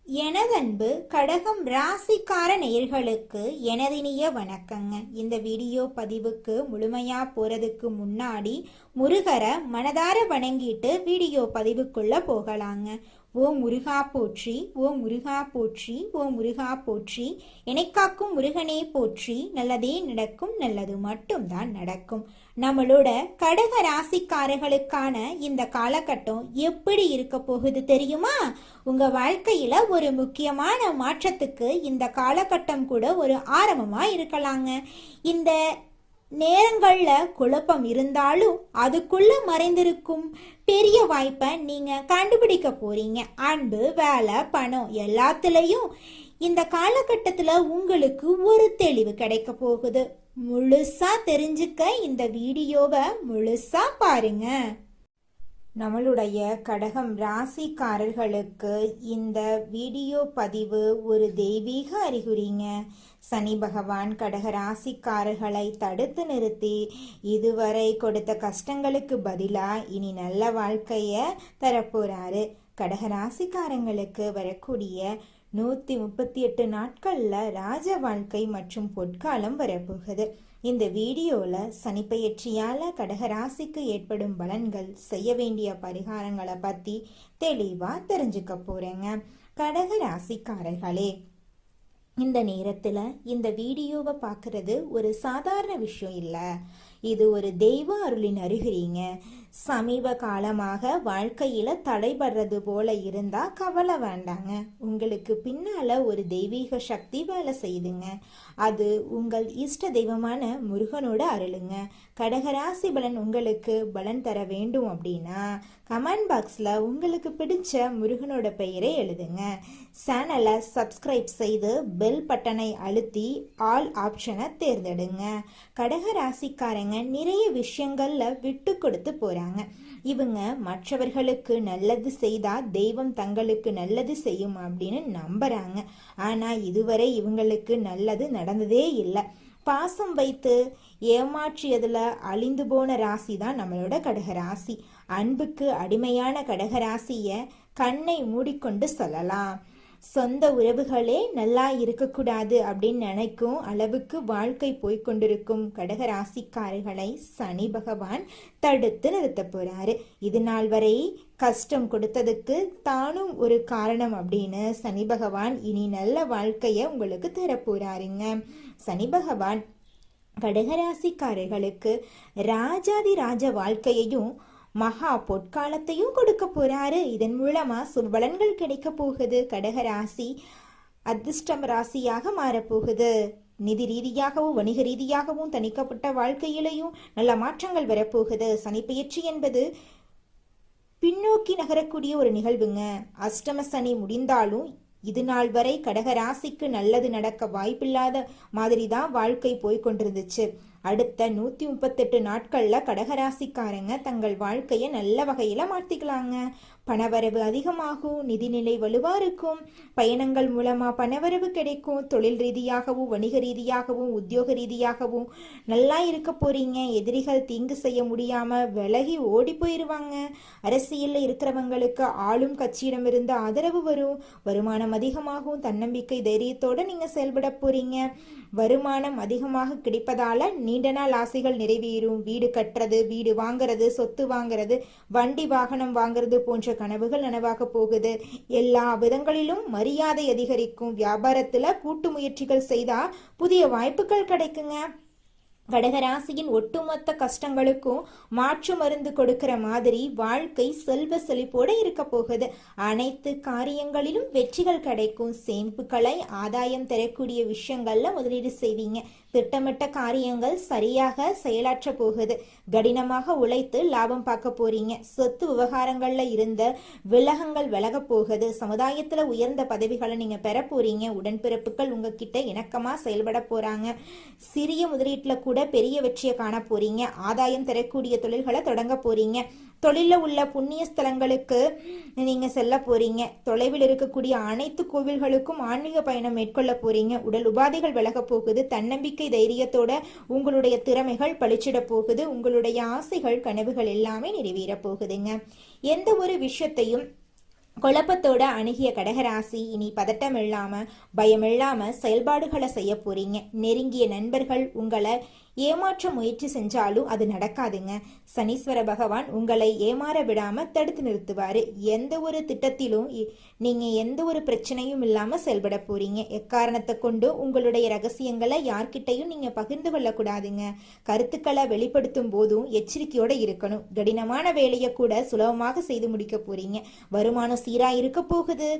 எனதன்பு கடகம் ராசிக்கார நேயர்களுக்கு எனதினிய வணக்கங்க. இந்த வீடியோ பதிவுக்கு முழுமையா போறதுக்கு முன்னாடி முருகரை மனதார வணங்கிட்டு வீடியோ பதிவுக்குள்ள போகலாங்க. ஓ முருகா போற்றி, ஓ முருகா போற்றி, ஓ முருகா போற்றி, எனக்காக்கும் முருகனே போற்றி, நல்லதே நடக்கும், நல்லது மட்டும்தான் நடக்கும். நம்மளோட கடக ராசிக்காரர்களுக்கான இந்த காலகட்டம் எப்படி இருக்க போகுது தெரியுமா? உங்க வாழ்க்கையில ஒரு முக்கியமான மாற்றத்துக்கு இந்த காலகட்டம் கூட ஒரு ஆரம்பமா இருக்கலாங்க. இந்த நேரங்கள்ல குழப்பம் இருந்தாலும் அதுக்குள்ள மறைந்திருக்கும் பெரிய வாய்ப்பை நீங்க கண்டுபிடிக்க போறீங்க. அன்பு, வேலை, பணம் எல்லாத்துலயும் இந்த காலகட்டத்துல உங்களுக்கு ஒரு தெளிவு கிடைக்க போகுது. முழுசா தெரிஞ்சுக்க இந்த வீடியோவை முழுசா பாருங்க. நம்மளுடைய கடகம் ராசிக்காரர்களுக்கு இந்த வீடியோ பதிவு ஒரு தெய்வீக அறிகுறிங்க. சனி பகவான் கடக ராசிக்காரர்களை தடுத்து நிறுத்தி இதுவரை கொடுத்த கஷ்டங்களுக்கு பதிலா இனி நல்ல வாழ்க்கைய தரப்போறாரு. கடக ராசிக்காரங்களுக்கு வரக்கூடிய 138 நாட்கள்ல ராஜ வாழ்க்கை மற்றும் பொற்காலம் வரப்போகுது. இந்த வீடியோல சனிப்பெயர்ச்சியால கடகராசிக்கு ஏற்படும் பலன்கள், செய்ய வேண்டிய பரிகாரங்களை பத்தி தெளிவா தெரிஞ்சுக்க போறேங்க. கடகராசிக்காரர்களே, இந்த நேரத்துல இந்த வீடியோவை பார்க்கறது ஒரு சாதாரண விஷயம் இல்ல, இது ஒரு தெய்வ அருளின் அறிகுறிங்க. சமீப காலமாக வாழ்க்கையில தடைபடுறது போல இருந்தா கவலை வேண்டாங்க. உங்களுக்கு பின்னால ஒரு தெய்வீக சக்தி வேலை செய்யுதுங்க. அது உங்கள் இஷ்ட தெய்வமான முருகனோட அருளுங்க. கடகராசி பலன் உங்களுக்கு பலன் தர வேண்டும் அப்படின்னா கமெண்ட் பாக்ஸ்ல உங்களுக்கு பிடிச்ச முருகனோட பெயரை எழுதுங்க. சேனலை சப்ஸ்கிரைப் செய்து பெல் பட்டனை அழுத்தி ஆல் ஆப்ஷனை தேர்ந்தெடுங்க. கடகராசிக்காரங்க நிறைய விஷயங்கள்ல விட்டு கொடுத்து போறாங்க. இவங்க மற்றவர்களுக்கு நல்லது செய்தா தெய்வம் தங்களுக்கு நல்லது செய்யும் அப்படின்னு நம்புறாங்க. ஆனா இதுவரை இவங்களுக்கு நல்லது நடந்ததே இல்லை. பாசம் வைத்து ஏமாற்றியதுல அழிந்து போன ராசி தான் நம்மளோட கடகராசி. அன்புக்கு அடிமையான கடகராசிய கண்ணை மூடிக்கொண்டு சொல்லலாம். சொந்த உறவுகளே நல்லா இருக்கக்கூடாது அப்படின்னு நினைக்கும் அளவுக்கு வாழ்க்கை போய்கொண்டிருக்கும் கடகராசிக்காரர்களை சனி பகவான் தடுத்து நிறுத்த போறாரு. இது நாள் வரை கஷ்டம் கொடுத்ததுக்கு தானும் ஒரு காரணம் அப்படின்னு சனி பகவான் இனி நல்ல வாழ்க்கைய உங்களுக்கு தரப்போறாருங்க. சனி பகவான் கடகராசிக்காரர்களுக்கு ராஜாதி ராஜ வாழ்க்கையையும் மகா பொற்காலத்தையும் கொடுக்க போறாரு. இதன் மூலமா சுபலன்கள் கிடைக்க போகுது. கடகராசி அதிர்ஷ்டம் ராசியாக மாறப்போகுது. நிதி ரீதியாகவும் வணிக ரீதியாகவும் தனிக்கப்பட்ட வாழ்க்கையிலையும் நல்ல மாற்றங்கள் வரப்போகுது. சனிப்பெயர்ச்சி என்பது பின்னோக்கி நகரக்கூடிய ஒரு நிகழ்வுங்க. அஷ்டம சனி முடிந்தாலும் இது நாள் வரை கடகராசிக்கு நல்லது நடக்க வாய்ப்பில்லாத மாதிரி தான் வாழ்க்கை போய்கொண்டிருந்துச்சு. அடுத்த 138 நாட்கள்ல கடகராசிக்காரங்க தங்கள் வாழ்க்கைய நல்ல வகையில மாத்திக்கலாங்க. பணவரவு அதிகமாகும், நிதிநிலை வலுவா இருக்கும், பயணங்கள் மூலமா பணவரவு கிடைக்கும், தொழில் ரீதியாகவும் வணிக ரீதியாகவும் உத்தியோக ரீதியாகவும் நல்லா இருக்க போறீங்க. எதிரிகள் தீங்கு செய்ய முடியாம விலகி ஓடி போயிருவாங்க. அரசியல்ல இருக்கிறவங்களுக்கு ஆளும் கட்சியிடமிருந்து ஆதரவு வரும். வருமானம் அதிகமாகும், தன்னம்பிக்கை தைரியத்தோட நீங்க செயல்பட போறீங்க. வருமானம் அதிகமாக கிடைப்பதால நீண்ட நாள் ஆசைகள் நிறைவேறும். வீடு கட்டுறது, வீடு வாங்குறது, சொத்து வாங்குறது, வண்டி வாகனம் வாங்குறது போன்ற கனவுகள் நனவாக போகுது. எல்லா விதங்களிலும் மரியாதை அதிகரிக்கும். வியாபாரத்துல கூட்டு முயற்சிகள் செய்தா புதிய வாய்ப்புகள் கிடைக்குங்க. கடகராசியின் ஒட்டுமொத்த கஷ்டங்களுக்கும் மாற்று மருந்து கொடுக்கிற மாதிரி வாழ்க்கை செல்வ செழிப்போட இருக்க போகுது. அனைத்து காரியங்களிலும் வெற்றிகள் கிடைக்கும். சேமிப்புகளை ஆதாயம் தரக்கூடிய விஷயங்கள்ல முதலீடு செய்வீங்க. திட்டமிட்ட காரியங்கள் சரியாக செயலாற்ற போகுது. கடினமாக உழைத்து லாபம் பார்க்க போறீங்க. சொத்து விவகாரங்கள்ல இருந்த விலகங்கள் விலக போகுது. சமுதாயத்துல உயர்ந்த பதவிகளை நீங்க பெற போறீங்க. உடன்பிறப்புகள் உங்ககிட்ட இணக்கமா செயல்பட போறாங்க. சிறிய முதலீட்டுல கூட பெரிய வெற்றியை காண போறீங்க. ஆதாயம் தரக்கூடிய தொழில்களை தொடங்க போறீங்க. தொழில உள்ள புண்ணிய ஸ்தலங்களுக்கு நீங்க செல்ல போறீங்க. தொலைவில் இருக்கக்கூடிய அனைத்து கோவில்களுக்கும் ஆன்மீக பயணம் மேற்கொள்ள போறீங்க. உடல் உபாதைகள் விலக போகுது. தன்னம்பிக்கை தைரியத்தோட உங்களுடைய திறமைகள் பளிச்சிட போகுது. உங்களுடைய ஆசைகள் கனவுகள் எல்லாமே நிறைவேற போகுதுங்க. எந்த ஒரு விஷயத்தையும் குழப்பத்தோட அணுகிய கடகராசி இனி பதட்டம் இல்லாம பயம் இல்லாம செயல்பாடுகளை செய்ய போறீங்க. நெருங்கிய நண்பர்கள் உங்களை ஏமாற்ற முயற்சி செஞ்சாலும் அது நடக்காதுங்க. சனீஸ்வர பகவான் உங்களை ஏமாற விடாம தடுத்து நிறுத்துவாரு. எந்த ஒரு திட்டத்திலும் நீங்க எந்த ஒரு பிரச்சனையும் இல்லாம செயல்பட போறீங்க. எக்காரணத்தை கொண்டு உங்களுடைய ரகசியங்களை யார்கிட்டையும் நீங்க பகிர்ந்து கொள்ள கூடாதுங்க. கருத்துக்களை வெளிப்படுத்தும் போதும் எச்சரிக்கையோட இருக்கணும். கடினமான வேலையை கூட சுலபமாக செய்து முடிக்க போறீங்க. வருமானம் சீரா இருக்க போகுது.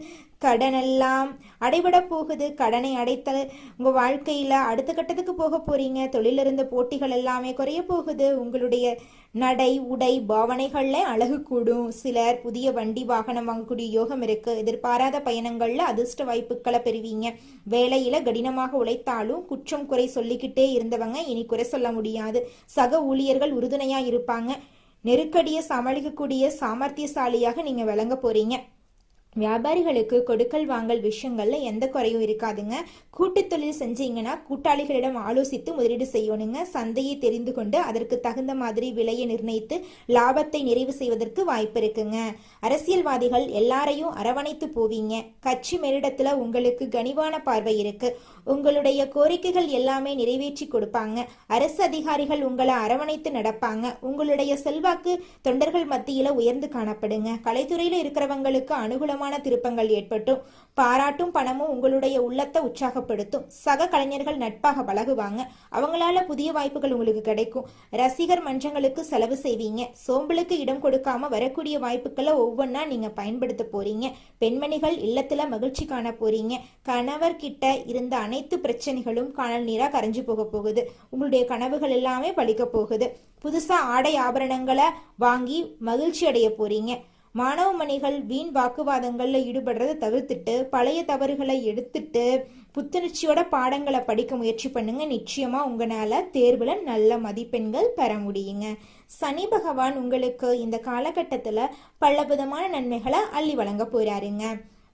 கடன் எல்லாம் அடைபட போகுது. கடனை அடைத்தல் உங்க வாழ்க்கையில அடுத்த கட்டத்துக்கு போக போறீங்க. தொழிலிருந்த போட்டிகள் எல்லாமே குறைய போகுது. உங்களுடைய நடை உடை பாவனைகள்ல அழகு கூடும். சிலர் புதிய வண்டி வாகனம் வாங்கக்கூடிய யோகம் இருக்கு. எதிர்பாராத பயணங்கள்ல அதிர்ஷ்ட வாய்ப்புகளை பெறுவீங்க. வேலையில கடினமாக உழைத்தாலும் குற்றம் குறை சொல்லிக்கிட்டே இருந்தவங்க இனி குறை சொல்ல முடியாது. சக ஊழியர்கள் உறுதுணையா இருப்பாங்க. நெருக்கடியை சமாளிக்கக்கூடிய சாமர்த்தியசாலியாக நீங்க விளங்க போறீங்க. வியாபாரிகளுக்கு கொடுக்கல் வாங்கல் விஷயங்கள்ல எந்த குறையும் இருக்காதுங்க. கூட்டு தொழில் செஞ்சீங்கன்னா கூட்டாளிகளிடம் ஆலோசித்து முதலீடு செய்யணுங்க. சந்தையை தெரிந்து கொண்டு அதற்கு தகுந்த மாதிரி விலையை நிர்ணயித்து லாபத்தை நிறைவு செய்வதற்கு வாய்ப்பு இருக்குங்க. அரசியல்வாதிகள் எல்லாரையும் அரவணைத்து போவீங்க. கட்சி மேலிடத்துல உங்களுக்கு கனிவான பார்வை இருக்கு. உங்களுடைய கோரிக்கைகள் எல்லாமே நிறைவேற்றி கொடுப்பாங்க. அரசு அதிகாரிகள் உங்களை அரவணைத்து நடப்பாங்க. உங்களுடைய செல்வாக்கு தொண்டர்கள் மத்தியில உயர்ந்து காணப்படுங்க. கலைத்துறையில இருக்கிறவங்களுக்கு அனுகூலமான திருப்பங்கள் ஏற்பட்டும். பாராட்டும் பணமும் உங்களுடைய உள்ளத்தை உற்சாகப்படுத்தும். சக கலைஞர்கள் நட்பாக பழகுவாங்க. அவங்களால புதிய வாய்ப்புகள் உங்களுக்கு கிடைக்கும். ரசிகர் மன்றங்களுக்கு செலவு செய்வீங்க. சோம்பலுக்கு இடம் கொடுக்காம வரக்கூடிய வாய்ப்புகளை ஒவ்வொன்றா நீங்க பயன்படுத்த போறீங்க. பெண்மணிகள் இல்லத்துல மகிழ்ச்சி காண போறீங்க. கணவர் கிட்ட இருந்த அனைத்து பிரச்சனைகளும் காணல் நீரா கரைஞ்சு போக போகுது. உங்களுடைய கனவுகள் எல்லாமே பலிக்க போகுது. புதுசா ஆடை ஆபரணங்களை வாங்கி மகிழ்ச்சி அடைய போறீங்க. மாணவ மணிகள் வீண் வாக்குவாதங்கள்ல ஈடுபடுறதை தவிர்த்துட்டு பழைய தவறுகளை எடுத்துட்டு புத்துணர்ச்சியோட பாடங்களை படிக்க முயற்சி பண்ணுங்க. நிச்சயமா உங்களால தேர்வுல நல்ல மதிப்பெண்கள் பெற முடியுங்க. சனி பகவான் உங்களுக்கு இந்த காலகட்டத்துல பல விதமான நன்மைகளை அள்ளி வழங்க போறாருங்க.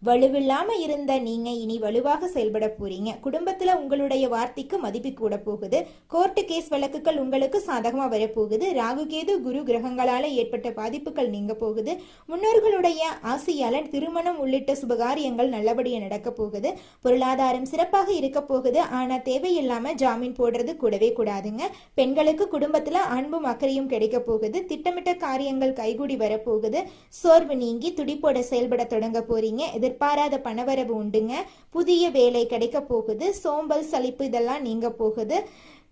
வலுவில்லாம இருந்த நீங்க இனி வலுவாக செயல்பட போறீங்க. குடும்பத்துல உங்களுடைய வார்த்தைக்கு மதிப்பு கூட போகுது. கோர்ட்டு கேஸ் வழக்குகள் உங்களுக்கு சாதகமா வரப்போகுது. ராகு கேது குரு கிரகங்களால ஏற்பட்ட பாதிப்புகள் நீங்க போகுது. முன்னோர்களுடைய ஆசையால திருமணம் உள்ளிட்ட சுபகாரியங்கள் நல்லபடியா நடக்க போகுது. பொருளாதாரம் சிறப்பாக இருக்க போகுது. ஆனா தேவையில்லாம ஜாமீன் போடுறது கூடவே கூடாதுங்க. பெண்களுக்கு குடும்பத்துல அன்பும் அக்கறையும் கிடைக்க போகுது. திட்டமிட்ட காரியங்கள் கைகூடி வரப்போகுது. சோர்வு நீங்கி துடிப்போட செயல்பட தொடங்க போறீங்க. எதிர்பாராத பணவரவு உண்டுங்க. புதிய வேலை கிடைக்க போகுது. சோம்பல் சலிப்பு இதெல்லாம் நீங்க போகுது.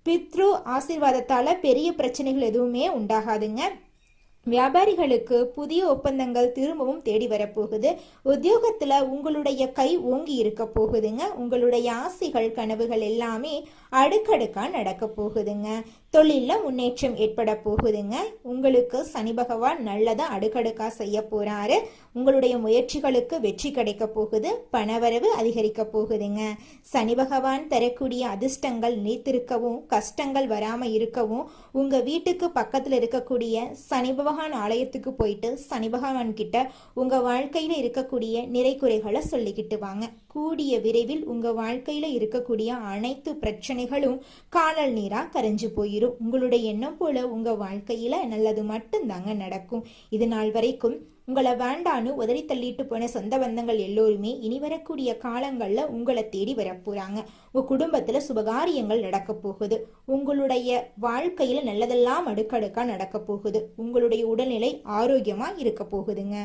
பித்ரு ஆசீர்வாதத்தால பெரிய பிரச்சனைகள் எதுவுமே உண்டாகாதுங்க. வியாபாரிகளுக்கு புதிய ஒப்பந்தங்கள் திரும்பவும் தேடி வரப்போகுது. உத்தியோகத்துல உங்களுடைய கை ஓங்கி இருக்க போகுதுங்க. உங்களுடைய ஆசைகள் கனவுகள் எல்லாமே அடுக்கடுக்கா நடக்க போகுதுங்க. தொழில முன்னேற்றம் ஏற்பட போகுதுங்க. உங்களுக்கு சனி பகவான் நல்லதா அடுக்கடுக்கா செய்ய போறாரு. உங்களுடைய முயற்சிகளுக்கு வெற்றி கிடைக்க போகுது. பணவரவு அதிகரிக்க போகுதுங்க. சனி பகவான் தரக்கூடிய அதிர்ஷ்டங்கள் நீத்திருக்கவும் கஷ்டங்கள் வராம இருக்கவும் உங்க வீட்டுக்கு பக்கத்துல இருக்கக்கூடிய சனி பகவான் ஆலயத்துக்கு போயிட்டு சனி பகவான் கிட்ட உங்க வாழ்க்கையில இருக்கக்கூடிய நிறை குறைகளை சொல்லிக்கிட்டு வாங்க. கூடிய விரைவில் உங்க வாழ்க்கையில இருக்கக்கூடிய அனைத்து பிரச்சனைகளும் காணல் நீரா கரைஞ்சு போயிடும். உங்களுடைய எண்ணம் போல உங்க வாழ்க்கையில நல்லது மட்டும்தாங்க நடக்கும். இது நாள் வரைக்கும் உங்களை வேண்டான்னு உதறி தள்ளிட்டு போன சொந்த பந்தங்கள் எல்லோருமே இனி வரக்கூடிய காலங்கள்ல உங்களை தேடி வரப்போறாங்க. உங்க குடும்பத்துல சுபகாரியங்கள் நடக்க போகுது. உங்களுடைய வாழ்க்கையில நல்லதெல்லாம் அடுக்கடுக்கா நடக்க போகுது. உங்களுடைய உடல்நிலை ஆரோக்கியமா இருக்க போகுதுங்க.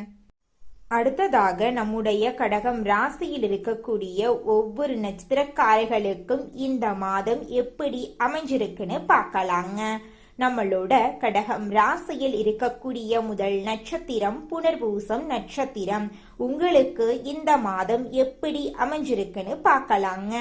அடுத்ததாக நம்முடைய கடகம் ராசியில் இருக்கக்கூடிய ஒவ்வொரு நட்சத்திரக்காரர்களுக்கும் இந்த மாதம் எப்படி அமைஞ்சிருக்குன்னு பார்க்கலாங்க. நம்மளோட கடகம் ராசியில் இருக்கக்கூடிய முதல் நட்சத்திரம் புனர்பூசம் நட்சத்திரம். உங்களுக்கு இந்த மாதம் எப்படி அமைஞ்சிருக்குன்னு பார்க்கலாங்க.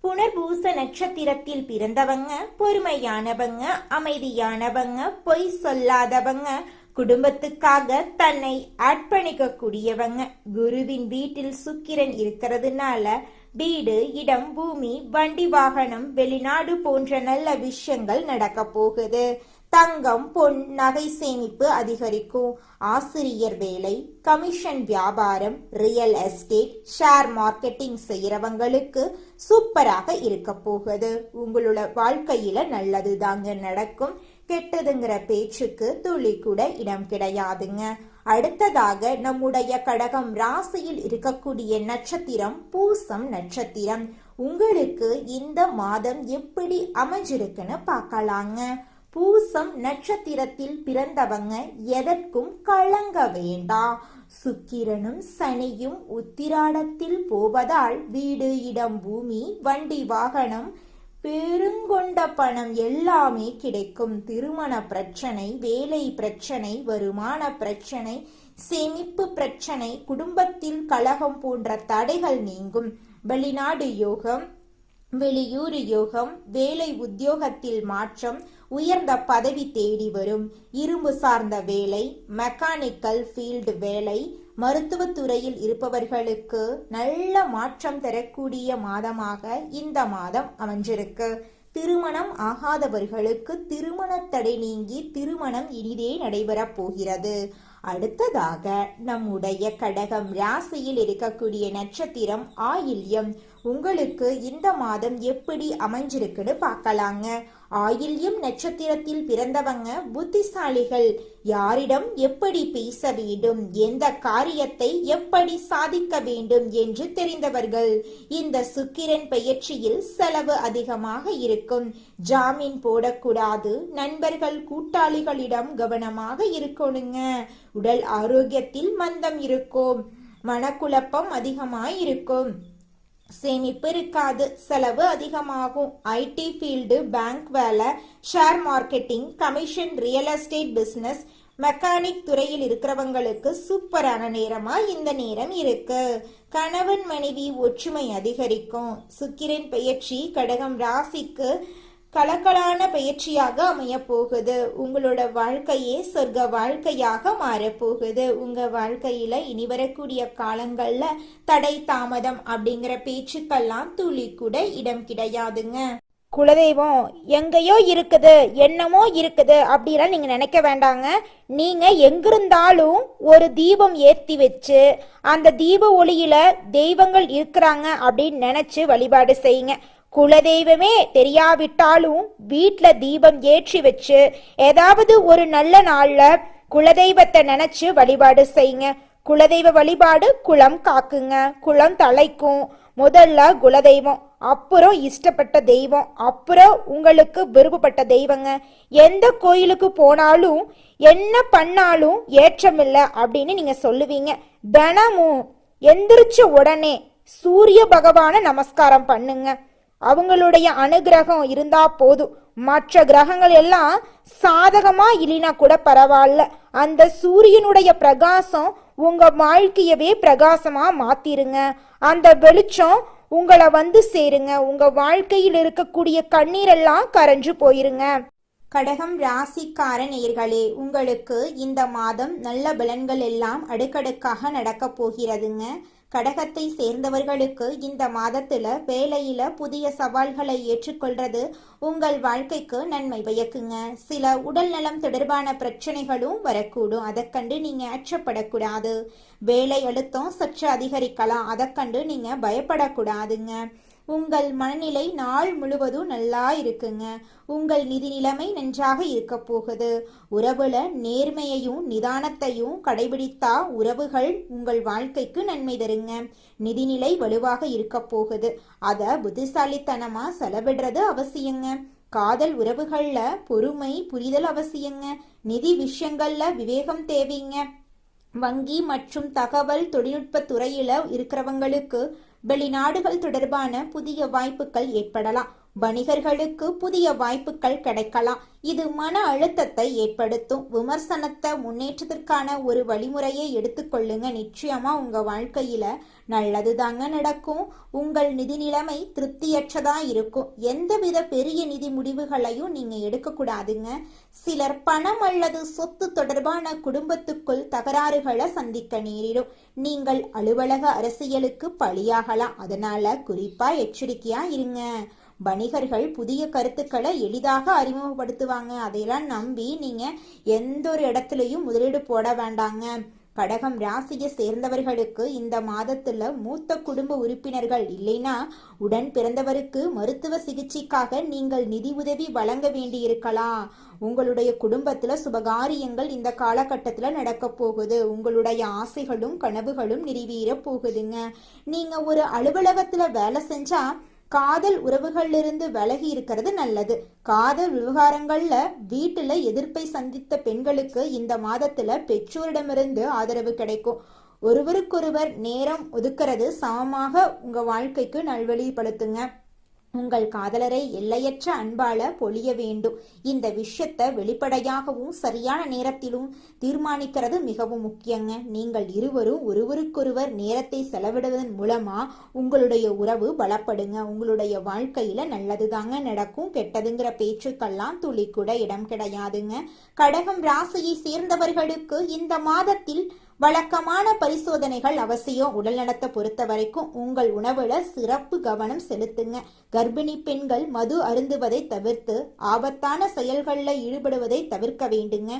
புனர்பூச நட்சத்திரத்தில் பிறந்தவங்க பொறுமையானவங்க, அமைதியானவங்க, பொய் சொல்லாதவங்க, குடும்பத்துக்காக தன்னை அர்ப்பணிக்க கூடியவங்க. குருவின் வீட்டில் சுக்கிரன் இருக்கிறதுனால வீடு, இடம், பூமி, வண்டி, வாகனம், வெளிநாடு போன்ற நல்ல விஷயங்கள் நடக்க போகுது. தங்கம், பொன், நகை சேமிப்பு அதிகரிக்கும். ஆசிரியர் வேலை, கமிஷன் வியாபாரம், ரியல் எஸ்டேட், ஷேர் மார்க்கெட்டிங் செய்யறவங்களுக்கு சூப்பராக இருக்க போகுது. உங்களோட வாழ்க்கையில நல்லது தாங்க நடக்கும். கெட்டதுங்கிற பேச்சுக்கு துளி கூட இடம் கிடையாதுங்க. அடுத்ததாக நம்முடைய கடகம் ராசியில் இருக்கக்கூடிய நட்சத்திரம் பூசம் நட்சத்திரம். உங்களுக்கு இந்த மாதம் எப்படி அமைஞ்சிருக்குன்னு பார்க்கலாங்க. பூசம் நட்சத்திரத்தில் பிறந்தவங்க எதற்கும் கலங்க வேண்டாம். சுக்கிரனும் சனியும் உத்திராடத்தில் போவதால் வீடு, இடம், பூமி, வண்டி, வாகனம், பெருங்கொண்ட பணம் எல்லாமே கிடைக்கும். திருமண பிரச்சனை, வேலை பிரச்சனை, வருமான பிரச்சனை, சேமிப்பு பிரச்சனை, குடும்பத்தில் கலகம் போன்ற தடைகள் நீங்கும். வெளிநாடு யோகம், வெளியூர் யோகம், வேலை உத்தியோகத்தில் மாற்றம், உயர்ந்த பதவி தேடி வரும். இரும்பு சார்ந்த வேலை, மெக்கானிக்கல் ஃபீல்டு வேலை, மருத்துவத்துறையில் இருப்பவர்களுக்கு நல்ல மாற்றம் தரக்கூடிய மாதமாக இந்த மாதம் அமைஞ்சிருக்கு. திருமணம் ஆகாதவர்களுக்கு திருமண தடை நீங்கி திருமணம் இனிதே நடைபெறப் போகிறது. அடுத்ததாக நம்முடைய கடகம் ராசியில் இருக்கக்கூடிய நட்சத்திரம் ஆயில்யம். உங்களுக்கு இந்த மாதம் எப்படி அமைஞ்சிருக்குன்னு பார்க்கலாங்க. ஆயில்யம் நட்சத்திரத்தில் பிறந்தவங்க புத்திசாலிகள். யாரிடம் எப்படி பேச வேண்டும், எந்த காரியத்தை எப்படி சாதிக்க வேண்டும் என்று தெரிந்தவர்கள். இந்த சுக்கிரன் பெயர்ச்சியில் செலவு அதிகமாக இருக்கும். ஜாமீன் போடக்கூடாது. நண்பர்கள், கூட்டாளிகளிடம் கவனமாக இருக்கணுங்க. உடல் ஆரோக்கியத்தில் மந்தம் இருக்கும். மனக்குழப்பம் அதிகமாயிருக்கும். சேமிப்பு இருக்காது. செலவு அதிகமாகும். ஐடி ஃபீல்டு, பேங்க் வேலை, share marketing, commission, real estate business, mechanic துறையில் இருக்கிறவங்களுக்கு சூப்பரான நேரமா இந்த நேரம் இருக்கு. கணவன் மனைவி ஒற்றுமை அதிகரிக்கும். சுக்கிரன் பெயர்ச்சி கடகம் ராசிக்கு கலக்கலான பயிற்சியாக அமைய போகுது. உங்களோட வாழ்க்கையே சொர்க்க வாழ்க்கையாக மாறப்போகுது. உங்க வாழ்க்கையில இனி வரக்கூடிய காலங்கள்ல தடை தாமதம் அப்படிங்கிற பேச்சுக்கெல்லாம் துளி கூட இடம் கிடையாதுங்க. குலதெய்வம் எங்கேயோ இருக்குது, என்னமோ இருக்குது அப்படிலாம் நீங்க நினைக்க வேண்டாங்க. நீங்க எங்கிருந்தாலும் ஒரு தீபம் ஏற்றி வச்சு அந்த தீப ஒளியில தெய்வங்கள் இருக்கிறாங்க அப்படின்னு நினைச்சு வழிபாடு செய்யுங்க. குலதெய்வமே தெரியாவிட்டாலும் வீட்டுல தீபம் ஏற்றி வச்சு ஏதாவது ஒரு நல்ல நாள்ல குலதெய்வத்தை நினைச்சு வழிபாடு செய்யுங்க. குலதெய்வ வழிபாடு குலம் காக்குங்க, குலம் தலைக்கும். முதல்ல குலதெய்வம், அப்புறம் இஷ்டப்பட்ட தெய்வம், அப்புறம் உங்களுக்கு விருப்பப்பட்ட தெய்வங்க. எந்த கோயிலுக்கு போனாலும் என்ன பண்ணாலும் ஏற்றமில்லை அப்படின்னு நீங்க சொல்லுவீங்க. தினமும் எந்திரிச்ச உடனே சூரிய பகவான நமஸ்காரம் பண்ணுங்க. அவங்களுடைய அனுகிரகம் இருந்தா போதும். மற்ற கிரகங்கள் எல்லாம் சாதகமா இல்லைனா கூட பரவாயில்ல. அந்த சூரியனுடைய பிரகாசம் உங்க வாழ்க்கையவே பிரகாசமா மாத்திருங்க. அந்த வெளிச்சம் உங்களை வந்து சேருங்க. உங்க வாழ்க்கையில் இருக்கக்கூடிய கண்ணீரெல்லாம் கரைஞ்சு போயிருங்க. கடகம் ராசிக்கார நேயர்களே, உங்களுக்கு இந்த மாதம் நல்ல பலன்கள் எல்லாம் அடுக்கடுக்காக நடக்க போகிறதுங்க. கடகத்தை சேர்ந்தவர்களுக்கு இந்த மாதத்துல வேலையில புதிய சவால்களை ஏற்றுக்கொள்றது உங்கள் வாழ்க்கைக்கு நன்மை பயக்குங்க. சில உடல் நலம் தொடர்பான பிரச்சனைகளும் வரக்கூடும். அதை கண்டு நீங்க அச்சப்படக்கூடாது. வேலை அழுத்தம் சற்று அதிகரிக்கலாம். அதை கண்டு நீங்க பயப்படக்கூடாதுங்க. உங்கள் மனநிலை நாள் முழுவதும் நல்லா இருக்குங்க. உங்கள் நிதி நிலைமை நன்றாக இருக்க போகுது. உறவுல நேர்மையையும் நிதானத்தையும் கடைபிடித்தா உறவுகள் உங்கள் வாழ்க்கைக்கு நன்மை தருங்க. நிதிநிலை வலுவாக இருக்க போகுது. அத புத்திசாலித்தனமா செலவிடுறது அவசியங்க. காதல் உறவுகள்ல பொறுமை புரிதல் அவசியங்க. நிதி விஷயங்கள்ல விவேகம் தேவைங்க. வங்கி மற்றும் தகவல் தொழில்நுட்ப துறையில இருக்கிறவங்களுக்கு வெளிநாடுகள் தொடர்பான புதிய வாய்ப்புகள் ஏற்படலாம். வணிகர்களுக்கு புதிய வாய்ப்புகள் கிடைக்கலாம். இது மன அழுத்தத்தை ஏற்படுத்தும். விமர்சனத்தை முன்னேற்றத்திற்கான ஒரு வழிமுறையை எடுத்துக்கொள்ளுங்க. நிச்சயமா உங்க வாழ்க்கையில நல்லது தாங்க நடக்கும். உங்கள் நிதி நிலைமை திருப்தியற்றதா இருக்கும். எந்தவித பெரிய நிதி முடிவுகளையும் நீங்க எடுக்கக்கூடாதுங்க. சிலர் பணம் அல்லது சொத்து தொடர்பான குடும்பத்துக்குள் தகராறுகளை சந்திக்க நேரிடும். நீங்கள் அலுவலக அரசியலுக்கு பலியாகலாம். அதனால குறிப்பா எச்சரிக்கையா இருங்க. வணிகர்கள் புதிய கருத்துக்களை எளிதாக அறிமுகப்படுத்துவாங்க. அதையெல்லாம் நம்பி நீங்க எந்த ஒரு இடத்துலையும் முதலீடு போட வேண்டாங்க. கடகம் ராசியை சேர்ந்தவர்களுக்கு இந்த மாதத்துல மூத்த குடும்ப உறுப்பினர்கள் இல்லைன்னா உடன் பிறந்தவருக்கு மருத்துவ சிகிச்சைக்காக நீங்கள் நிதி உதவி வழங்க வேண்டியிருக்கலாம். உங்களுடைய குடும்பத்துல சுபகாரியங்கள் இந்த காலகட்டத்துல நடக்க போகுது. உங்களுடைய ஆசைகளும் கனவுகளும் நிறைவேற போகுதுங்க. நீங்க ஒரு அலுவலகத்துல வேலை செஞ்சா காதல் உறவுகள்ல இருந்து விலகி இருக்கிறது நல்லது. காதல் விவகாரங்கள்ல வீட்டுல எதிர்ப்பை சந்தித்த பெண்களுக்கு இந்த மாதத்துல பெற்றோரிடமிருந்து ஆதரவு கிடைக்கும். ஒருவருக்கொருவர் நேரம் ஒதுக்கிறது சமமாக உங்க வாழ்க்கைக்கு நல்வழிப்படுத்துங்க. உங்கள் காதலரை எல்லையற்ற அன்பால பொழிய வேண்டும். இந்த விஷயத்தை வெளிப்படையாகவும் சரியான நேரத்திலும் தீர்மானிக்கிறது மிகவும் முக்கியங்க. நீங்கள் இருவரும் ஒருவருக்கொருவர் நேரத்தை செலவிடுவதன் மூலமா உங்களுடைய உறவு பலப்படுங்க. உங்களுடைய வாழ்க்கையில நல்லதுதாங்க நடக்கும். கெட்டதுங்கிற பேச்சுக்கெல்லாம் துளி கூட இடம் கிடையாதுங்க. கடகம் ராசியை சேர்ந்தவர்களுக்கு இந்த மாதத்தில் வழக்கமான பரிசோதனைகள் அவசியம். உடல் நலத்தை பொறுத்த வரைக்கும் உங்கள் உணவுல சிறப்பு கவனம் செலுத்துங்க. கர்ப்பிணி பெண்கள் மது அருந்துவதை தவிர்த்து ஆபத்தான செயல்களில் ஈடுபடுவதை தவிர்க்க வேண்டுங்க.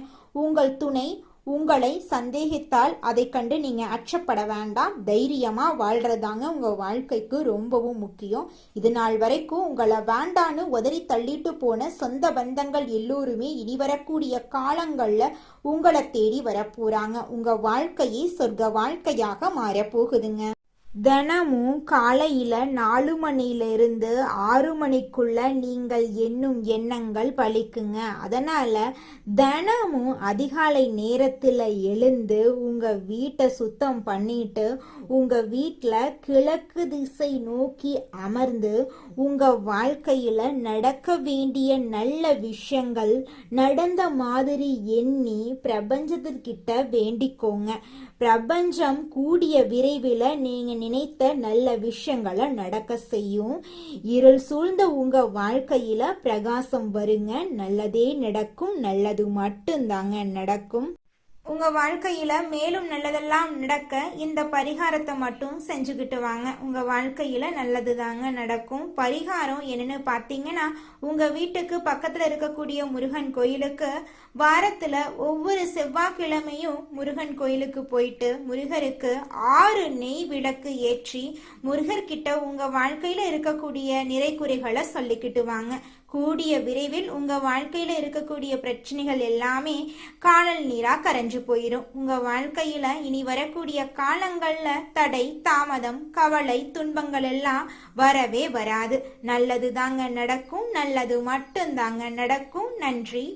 உங்கள் துணை உங்களை சந்தேகித்தால் அதை கண்டு நீங்க அச்சப்பட வேண்டாம். தைரியமா வாழ்றதாங்க உங்க வாழ்க்கைக்கு ரொம்பவும் முக்கியம். இது நாள் வரைக்கும் உங்களை வேண்டான்னு உதறி தள்ளிட்டு போன சொந்த பந்தங்கள் எல்லோருமே இனி வரக்கூடிய காலங்கள்ல உங்களை தேடி வரப்போறாங்க. உங்க வாழ்க்கையே சொர்க்க வாழ்க்கையாக மாறப்போகுதுங்க. தினமும் காலையில 4 மணியிலிருந்து 6 மணிக்குள்ள நீங்கள் எண்ணும் எண்ணங்கள் பலிக்குங்க. அதனால தினமும் அதிகாலை நேரத்துல எழுந்து உங்க வீட்டை சுத்தம் பண்ணிட்டு உங்க வீட்டுல கிழக்கு திசை நோக்கி அமர்ந்து உங்க வாழ்க்கையில நடக்க வேண்டிய நல்ல விஷயங்கள் நடந்த மாதிரி எண்ணி பிரபஞ்சத்திற்கிட்ட வேண்டிக்கோங்க. பிரபஞ்சம் கூடிய விரைவில் நீங்க நினைத்த நல்ல விஷயங்களை நடக்க செய்யும். இருள் சூழ்ந்த உங்க வாழ்க்கையில பிரகாசம் வருங்க. நல்லதே நடக்கும். நல்லது மட்டும்தாங்க நடக்கும். உங்க வாழ்க்கையில மேலும் நல்லதெல்லாம் நடக்க இந்த பரிகாரத்தை மட்டும் செஞ்சுக்கிட்டு வாங்க. உங்க வாழ்க்கையில நல்லது தாங்க நடக்கும். பரிகாரம் என்னன்னு பாத்தீங்கன்னா, உங்க வீட்டுக்கு பக்கத்துல இருக்கக்கூடிய முருகன் கோயிலுக்கு வாரத்துல ஒவ்வொரு செவ்வாய்க்கிழமையும் முருகன் கோயிலுக்கு போயிட்டு முருகருக்கு 6 நெய் விளக்கு ஏற்றி முருகர்கிட்ட உங்க வாழ்க்கையில இருக்கக்கூடிய நிறை குறைகளை சொல்லிக்கிட்டு வாங்க. கூடிய விரைவில் உங்க வாழ்க்கையில இருக்கக்கூடிய பிரச்சனைகள் எல்லாமே காணல் நீரா கரைஞ்சு போயிடும். உங்க வாழ்க்கையில இனி வரக்கூடிய காலங்கள்ல தடை தாமதம் கவலை துன்பங்கள் எல்லாம் வரவே வராது. நல்லது தாங்க நடக்கும். நல்லது மட்டும் தாங்க நடக்கும். நன்றி.